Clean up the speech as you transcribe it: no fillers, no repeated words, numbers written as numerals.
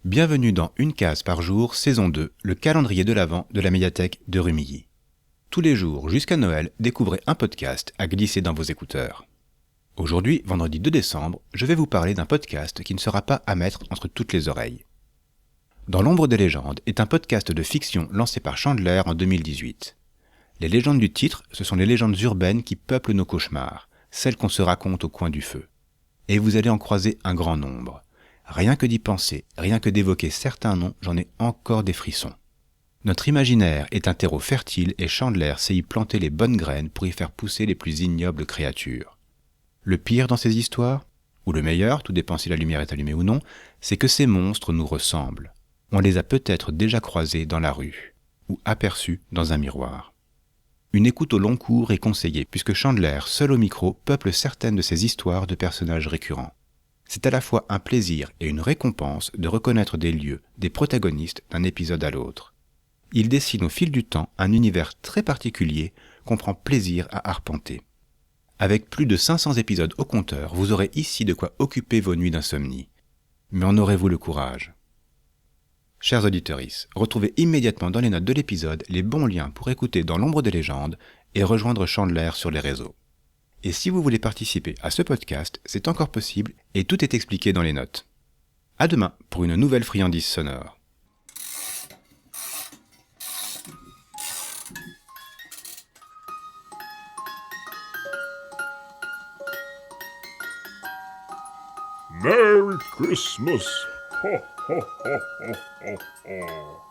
Bienvenue dans Une case par jour, saison 2, le calendrier de l'Avent de la médiathèque de Rumilly. Tous les jours jusqu'à Noël, découvrez un podcast à glisser dans vos écouteurs. Aujourd'hui, vendredi 2 décembre, je vais vous parler d'un podcast qui ne sera pas à mettre entre toutes les oreilles. Dans l'ombre des légendes est un podcast de fiction lancé par Chandler en 2018. Les légendes du titre, ce sont les légendes urbaines qui peuplent nos cauchemars, celles qu'on se raconte au coin du feu. Et vous allez en croiser un grand nombre. Rien que d'y penser, rien que d'évoquer certains noms, j'en ai encore des frissons. Notre imaginaire est un terreau fertile et Chandler sait y planter les bonnes graines pour y faire pousser les plus ignobles créatures. Le pire dans ces histoires, ou le meilleur, tout dépend si la lumière est allumée ou non, c'est que ces monstres nous ressemblent. On les a peut-être déjà croisés dans la rue, ou aperçus dans un miroir. Une écoute au long cours est conseillée puisque Chandler, seul au micro, peuple certaines de ces histoires de personnages récurrents. C'est à la fois un plaisir et une récompense de reconnaître des lieux, des protagonistes d'un épisode à l'autre. Il dessine au fil du temps un univers très particulier qu'on prend plaisir à arpenter. Avec plus de 500 épisodes au compteur, vous aurez ici de quoi occuper vos nuits d'insomnie. Mais en aurez-vous le courage ? Chers auditeurs, retrouvez immédiatement dans les notes de l'épisode les bons liens pour écouter Dans l'ombre des légendes et rejoindre Chandler sur les réseaux. Et si vous voulez participer à ce podcast, c'est encore possible et tout est expliqué dans les notes. À demain pour une nouvelle friandise sonore. Merry Christmas! Ho, ho, ho, ho, ho, ho.